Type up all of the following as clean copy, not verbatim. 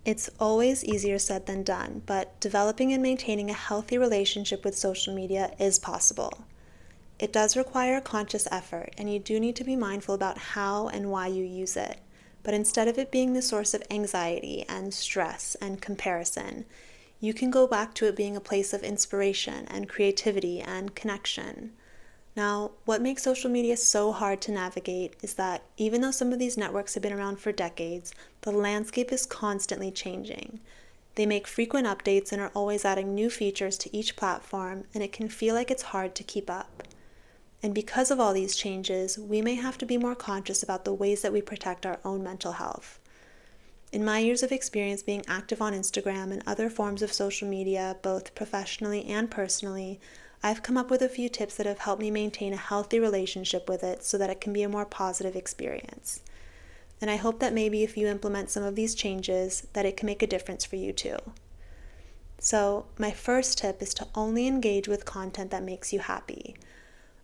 It's always easier said than done, but developing and maintaining a healthy relationship with social media is possible. It does require a conscious effort, and you do need to be mindful about how and why you use it. But instead of it being the source of anxiety and stress and comparison, you can go back to it being a place of inspiration and creativity and connection. Now, what makes social media so hard to navigate is that even though some of these networks have been around for decades, the landscape is constantly changing. They make frequent updates and are always adding new features to each platform, and it can feel like it's hard to keep up. And because of all these changes, we may have to be more conscious about the ways that we protect our own mental health. In my years of experience being active on Instagram and other forms of social media, both professionally and personally, I've come up with a few tips that have helped me maintain a healthy relationship with it so that it can be a more positive experience. And I hope that maybe if you implement some of these changes, that it can make a difference for you too. So, my first tip is to only engage with content that makes you happy.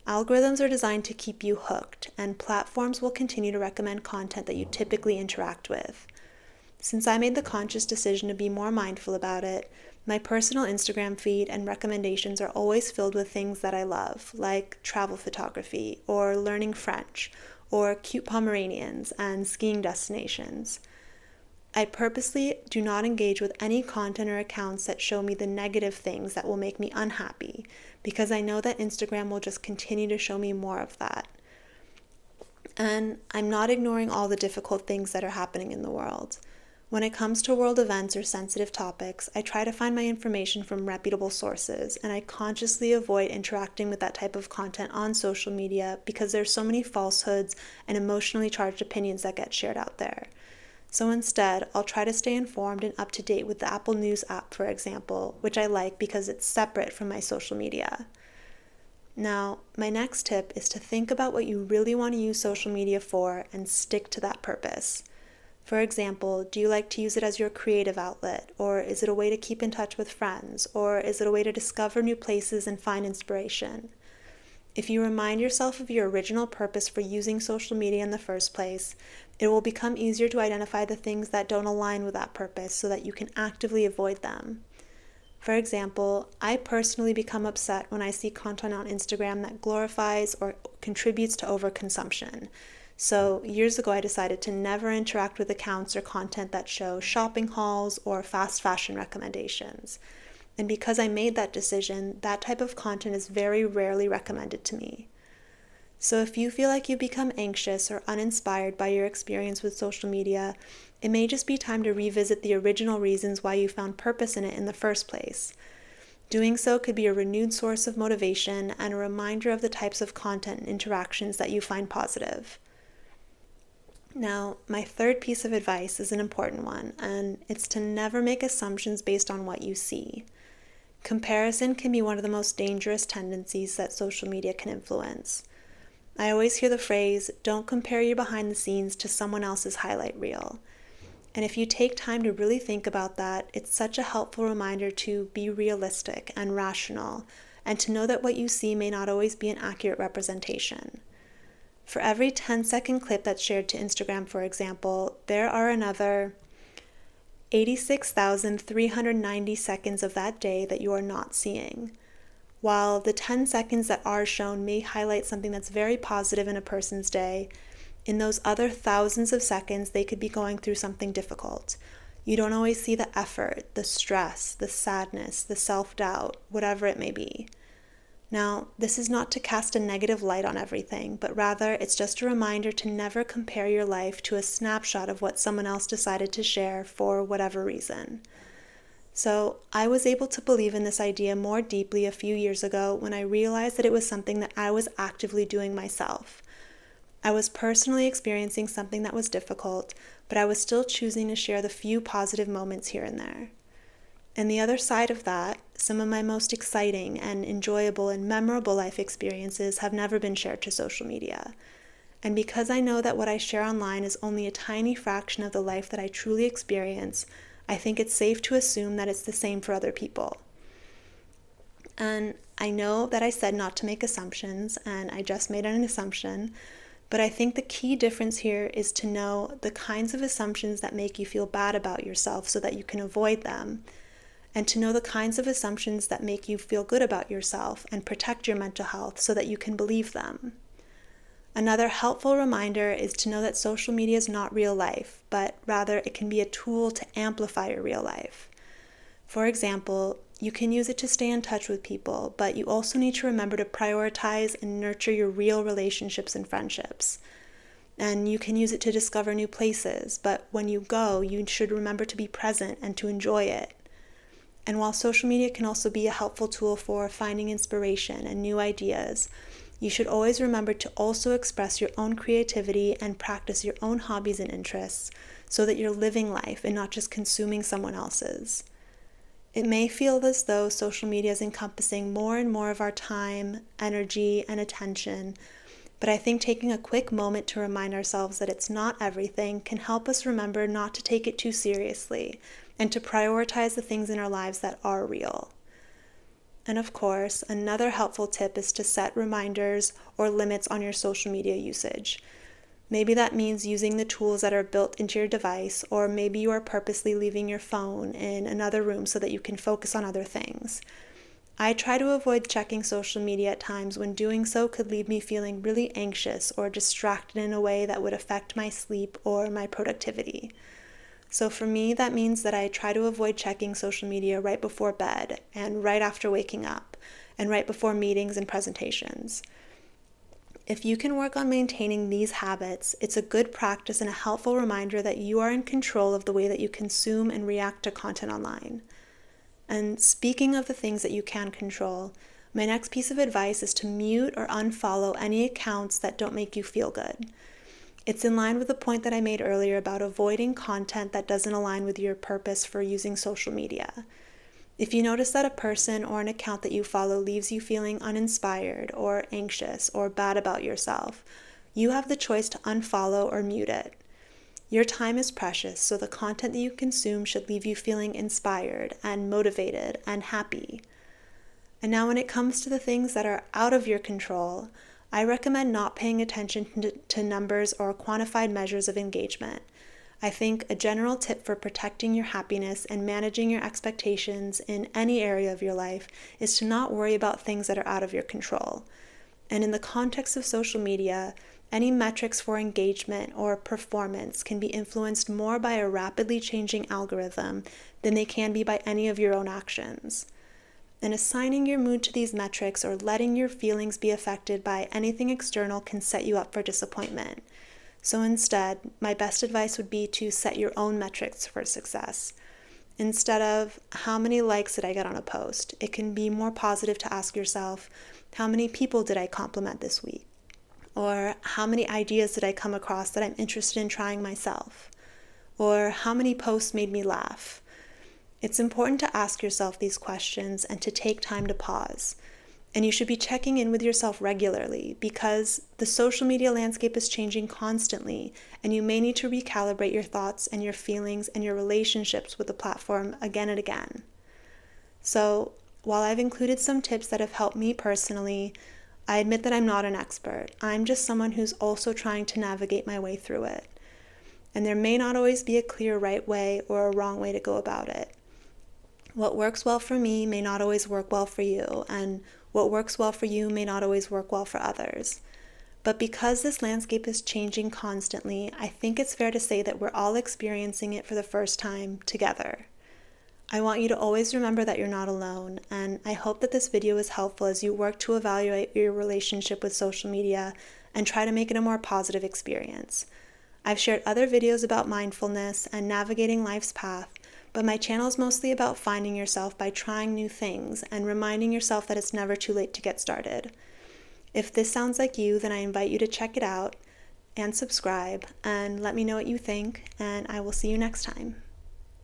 Algorithms are designed to keep you hooked, and platforms will continue to recommend content that you typically interact with. Since I made the conscious decision to be more mindful about it, my personal Instagram feed and recommendations are always filled with things that I love, like travel photography, or learning French, or cute Pomeranians and skiing destinations. I purposely do not engage with any content or accounts that show me the negative things that will make me unhappy, because I know that Instagram will just continue to show me more of that. And I'm not ignoring all the difficult things that are happening in the world. When it comes to world events or sensitive topics, I try to find my information from reputable sources, and I consciously avoid interacting with that type of content on social media because there's so many falsehoods and emotionally charged opinions that get shared out there. So instead, I'll try to stay informed and up to date with the Apple News app, for example, which I like because it's separate from my social media. Now, my next tip is to think about what you really want to use social media for and stick to that purpose. For example, do you like to use it as your creative outlet, or is it a way to keep in touch with friends, or is it a way to discover new places and find inspiration? If you remind yourself of your original purpose for using social media in the first place, it will become easier to identify the things that don't align with that purpose so that you can actively avoid them. For example, I personally become upset when I see content on Instagram that glorifies or contributes to overconsumption. So years ago, I decided to never interact with accounts or content that show shopping hauls or fast fashion recommendations. And because I made that decision, that type of content is very rarely recommended to me. So if you feel like you become anxious or uninspired by your experience with social media, it may just be time to revisit the original reasons why you found purpose in it in the first place. Doing so could be a renewed source of motivation and a reminder of the types of content and interactions that you find positive. Now, my third piece of advice is an important one, and it's to never make assumptions based on what you see. Comparison can be one of the most dangerous tendencies that social media can influence. I always hear the phrase, don't compare your behind the scenes to someone else's highlight reel. And if you take time to really think about that, it's such a helpful reminder to be realistic and rational, and to know that what you see may not always be an accurate representation. For every 10-second clip that's shared to Instagram, for example, there are another 86,390 seconds of that day that you are not seeing. While the 10 seconds that are shown may highlight something that's very positive in a person's day, in those other thousands of seconds, they could be going through something difficult. You don't always see the effort, the stress, the sadness, the self-doubt, whatever it may be. Now, this is not to cast a negative light on everything, but rather it's just a reminder to never compare your life to a snapshot of what someone else decided to share for whatever reason. So I was able to believe in this idea more deeply a few years ago when I realized that it was something that I was actively doing myself. I was personally experiencing something that was difficult, but I was still choosing to share the few positive moments here and there. And the other side of that, some of my most exciting and enjoyable and memorable life experiences have never been shared to social media. And because I know that what I share online is only a tiny fraction of the life that I truly experience, I think it's safe to assume that it's the same for other people. And I know that I said not to make assumptions, and I just made an assumption, But I think the key difference here is to know the kinds of assumptions that make you feel bad about yourself so that you can avoid them, and to know the kinds of assumptions that make you feel good about yourself and protect your mental health so that you can believe them. Another helpful reminder is to know that social media is not real life, but rather it can be a tool to amplify your real life. For example, you can use it to stay in touch with people, but you also need to remember to prioritize and nurture your real relationships and friendships. And you can use it to discover new places, but when you go, you should remember to be present and to enjoy it. And while social media can also be a helpful tool for finding inspiration and new ideas, you should always remember to also express your own creativity and practice your own hobbies and interests so that you're living life and not just consuming someone else's. It may feel as though social media is encompassing more and more of our time, energy, and attention, but I think taking a quick moment to remind ourselves that it's not everything can help us remember not to take it too seriously and to prioritize the things in our lives that are real. And of course, another helpful tip is to set reminders or limits on your social media usage. Maybe that means using the tools that are built into your device, or maybe you are purposely leaving your phone in another room so that you can focus on other things. I try to avoid checking social media at times when doing so could leave me feeling really anxious or distracted in a way that would affect my sleep or my productivity. So for me, that means that I try to avoid checking social media right before bed and right after waking up and right before meetings and presentations. If you can work on maintaining these habits, it's a good practice and a helpful reminder that you are in control of the way that you consume and react to content online. And speaking of the things that you can control, my next piece of advice is to mute or unfollow any accounts that don't make you feel good. It's in line with the point that I made earlier about avoiding content that doesn't align with your purpose for using social media. If you notice that a person or an account that you follow leaves you feeling uninspired or anxious or bad about yourself, you have the choice to unfollow or mute it. Your time is precious, so the content that you consume should leave you feeling inspired and motivated and happy. And now when it comes to the things that are out of your control, I recommend not paying attention to numbers or quantified measures of engagement. I think a general tip for protecting your happiness and managing your expectations in any area of your life is to not worry about things that are out of your control. And in the context of social media, any metrics for engagement or performance can be influenced more by a rapidly changing algorithm than they can be by any of your own actions. And assigning your mood to these metrics or letting your feelings be affected by anything external can set you up for disappointment. So instead, my best advice would be to set your own metrics for success. Instead of how many likes did I get on a post, it can be more positive to ask yourself, how many people did I compliment this week? Or how many ideas did I come across that I'm interested in trying myself? Or how many posts made me laugh? It's important to ask yourself these questions and to take time to pause. And you should be checking in with yourself regularly because the social media landscape is changing constantly, and you may need to recalibrate your thoughts and your feelings and your relationships with the platform again and again. So, while I've included some tips that have helped me personally, I admit that I'm not an expert. I'm just someone who's also trying to navigate my way through it. And there may not always be a clear right way or a wrong way to go about it. What works well for me may not always work well for you, and what works well for you may not always work well for others. But because this landscape is changing constantly, I think it's fair to say that we're all experiencing it for the first time together. I want you to always remember that you're not alone, and I hope that this video is helpful as you work to evaluate your relationship with social media and try to make it a more positive experience. I've shared other videos about mindfulness and navigating life's path, but my channel is mostly about finding yourself by trying new things and reminding yourself that it's never too late to get started. If this sounds like you, then I invite you to check it out and subscribe and let me know what you think, and I will see you next time.